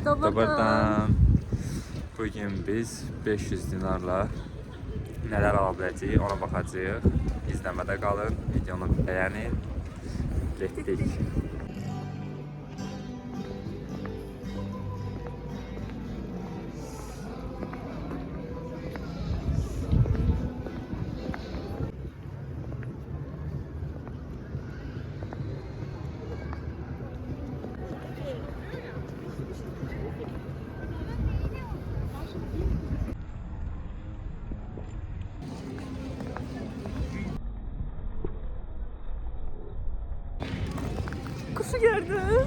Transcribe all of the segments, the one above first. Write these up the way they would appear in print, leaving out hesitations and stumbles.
Doğrudan. Bugün biz 500 dinarla neler ala biləcəyik ona baxacağıq. İzləmədə qalın, videonu bəyənin. Getdik. Kuşu gördüm.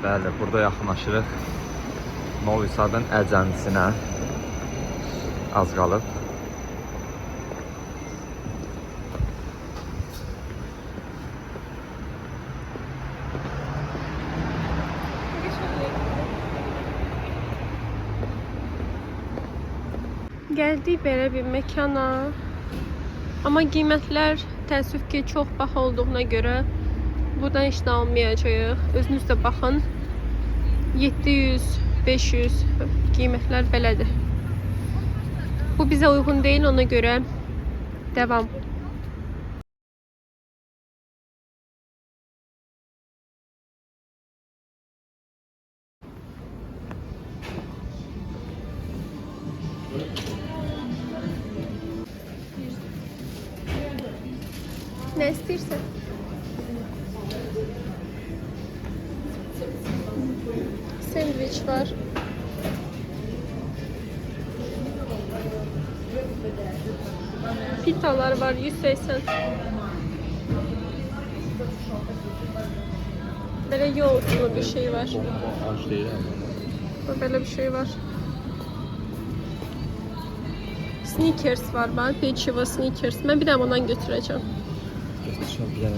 Bəli, burada yaxınlaşırıq Novi Sadın Əcəndisinə. Az qalıb. Geldik belə bir mekana. Ama qiymətlər təəssüf ki çox baha olduğuna görə buradan heç nə almayacağıq. Özünüz də baxın. 700, 500 qiymətlər belədir. Bu bizə uyğun deyil, ona görə devam. Ne istersen. Sandviç var. Pitalar var 180. Böyle yoğurtlu bir şey var. Aç değil ama. Böyle bir şey var. Snickers var bak. Peçiva Snickers. Ben bir de ondan götüreceğim. Çok güzel.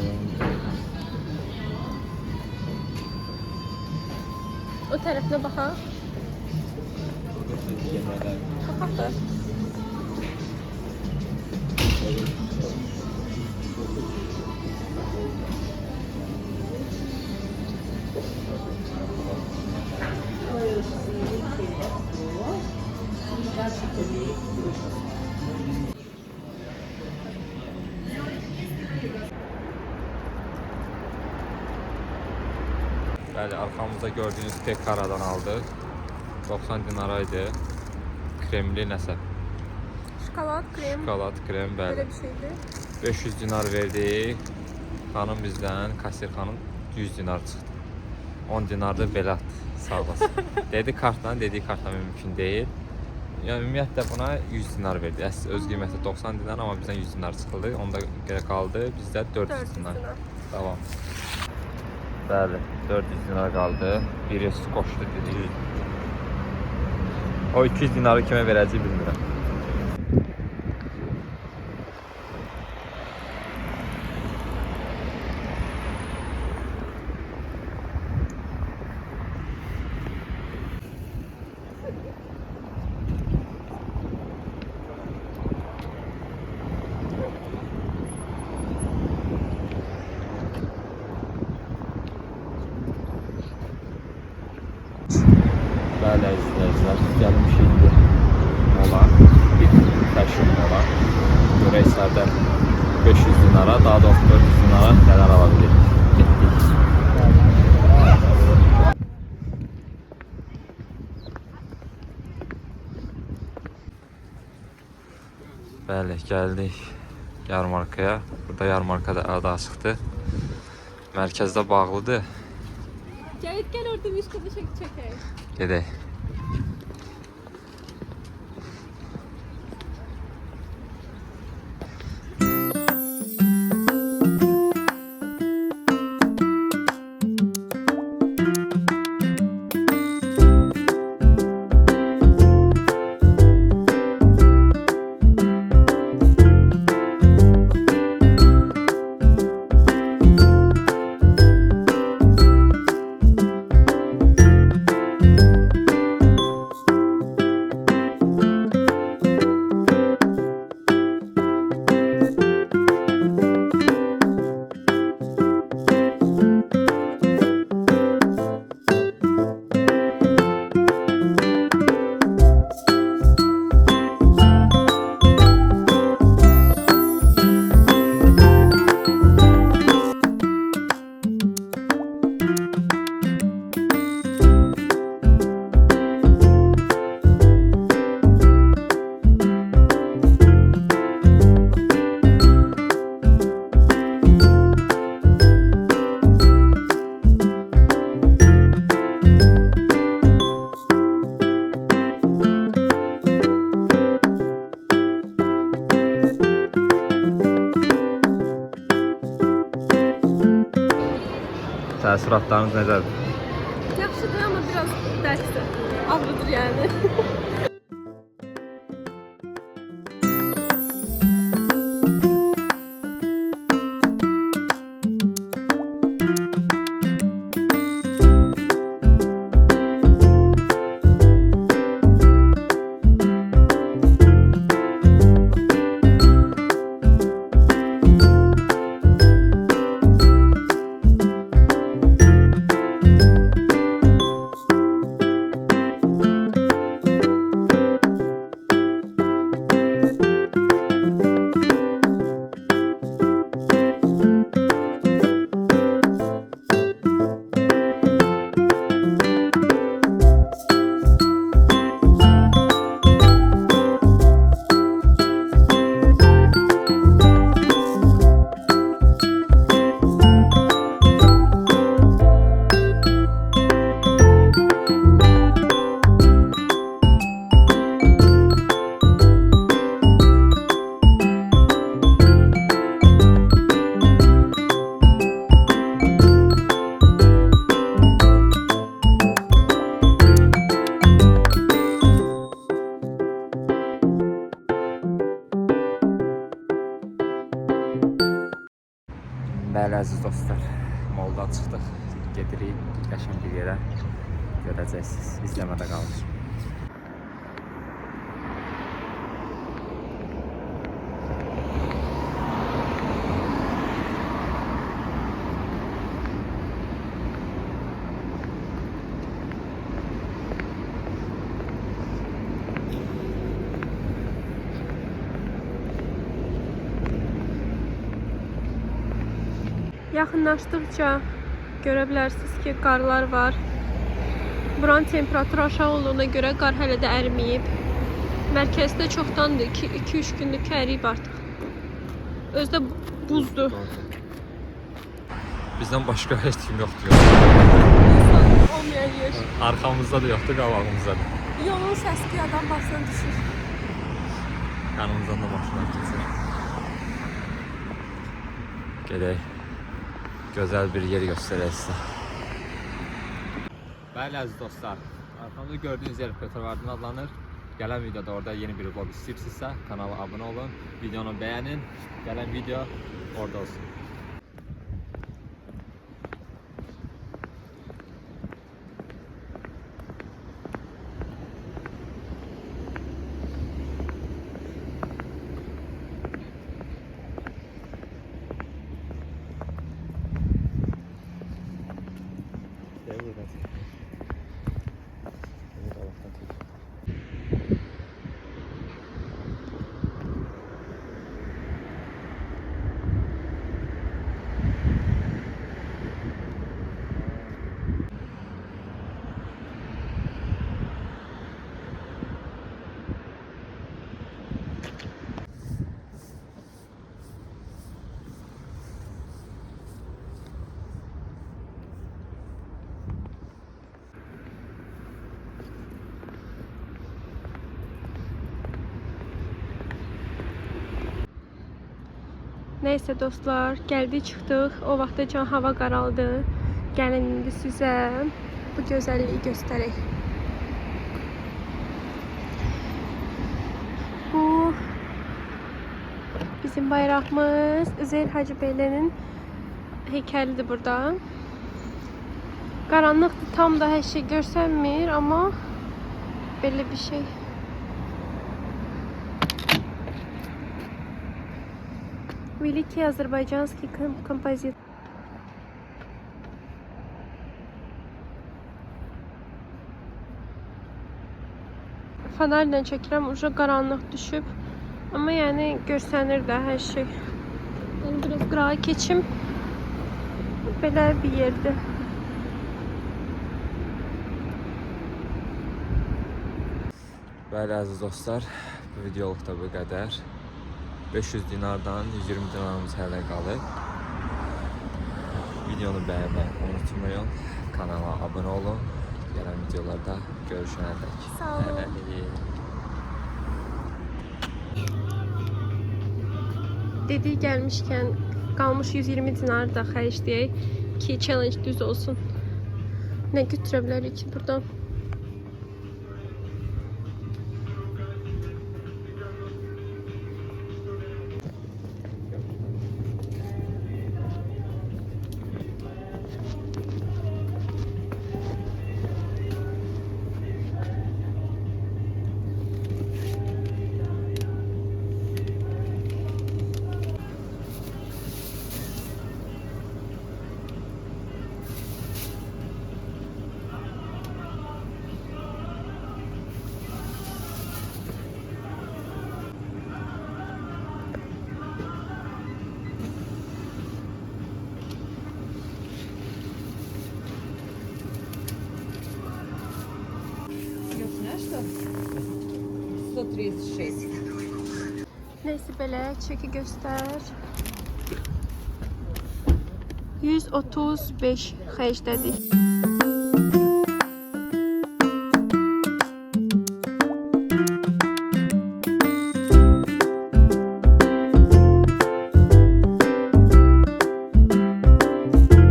O tarafına bakalım. Bakalım. Bəli, arxamızda gördüğünüz Tekkaradan aldıq. 90 dinaraydı. Kremli nəsə. Şokolad, krem. Şokolad, krem, bəli. Böyle bir şeydi. 500 dinar verdik. Xanım bizdən, kassir xanım 100 dinar çıxdı. 10 dinar da belə atdı. Sağ olasın. Dedi kartla, dediği kartla mümkün değil. Yəni ümumiyyətlə buna 100 dinar verdi. Öz qiyməti 90 dinar, amma bizdən 100 dinar çıxıldı. Onda görə qaldı bizdə 400 dinar. Tamam. Bəli, 400 dinar qaldı. Biri qoşdu dedi. O 200 dinarı kimə verəcək bilmirəm. Bəli, izləyicilər, gəlmişik indi mola, bir təşvik mola. Görəklərdən 500 dinara, daha doğrusu 400 dinara nələr ala bilirik. Getdik. Bəli, gəldik yarmarkaya. Burada yarmarkada adı açıqdır. Mərkəzdə bağlıdır. Gel orada bir kadar çeker. Gedək. Məsələn, suratlarınız necədir? Yaxşıdır, amma biraz dərsdir. Ağrıdır yəni. Bəli, əziz dostlar, moldan çıxdıq, gedirik qəşəng bir yerə, görəcəksiniz, izləmədə qalır. Yaxınlaşdıqca görə bilərsiniz ki, qarlar var. Buranın temperaturu aşağı olduğuna görə qar hələ də əriməyib. Mərkəzdə çoxdandır ki, 2-3 gündür ki, əriyib artıq. Özdə buzdur. Bizdən başqa heç kim yoxdur. Olmayan yer. Arxamızda da yoxdur, qabağımızda da. Yolun səski adam başına düşür. Yanımızdan da maşınlar keçir. Gedək. Gözəl bir yer göstərək sizə. Bəli, əziz dostlar, arxamda gördüyünüz yer Petrovarden adlanır. Gələn videoda orada yeni bir vlog istəyirsinizsə kanala abunə olun, videonu bəyənin. Gələn video orada olsun. Neyse dostlar, gəldik çıxdıq. O vaxtacan hava qaraldı. Gəlin indi sizə bu gözəlliyi göstərək. Bu bizim bayrağımız. Üzeyir Hacıbeyli'nin heykəlidir burada. Qaranlıqdır, tam da hər şey görsənmir, amma belə bir şey. Великий азербайджанский композитор. Fenerlə çəkirəm, uca qaranlıq düşüb. Amma yəni görsənir də hər şey. Yəni biraz qırağa keçim. Belə bir yerdir. Bəli, əziz dostlar, bu videoluk da bu qədər. 500 dinardan 120 dinarımız hələ qalır. Videonu bəyənməyi unutmayın. Kanala abunə olun. Gələn videolarda görüşənə dək. Sağ olun. Hələlik. Dediği gəlmişkən qalmış 120 dinar da xərcləyək. ki challenge düz olsun. Nə götürə bilərik ki buradan? Что? 136. Neyse belə çeki göstər. 135 xərclədik.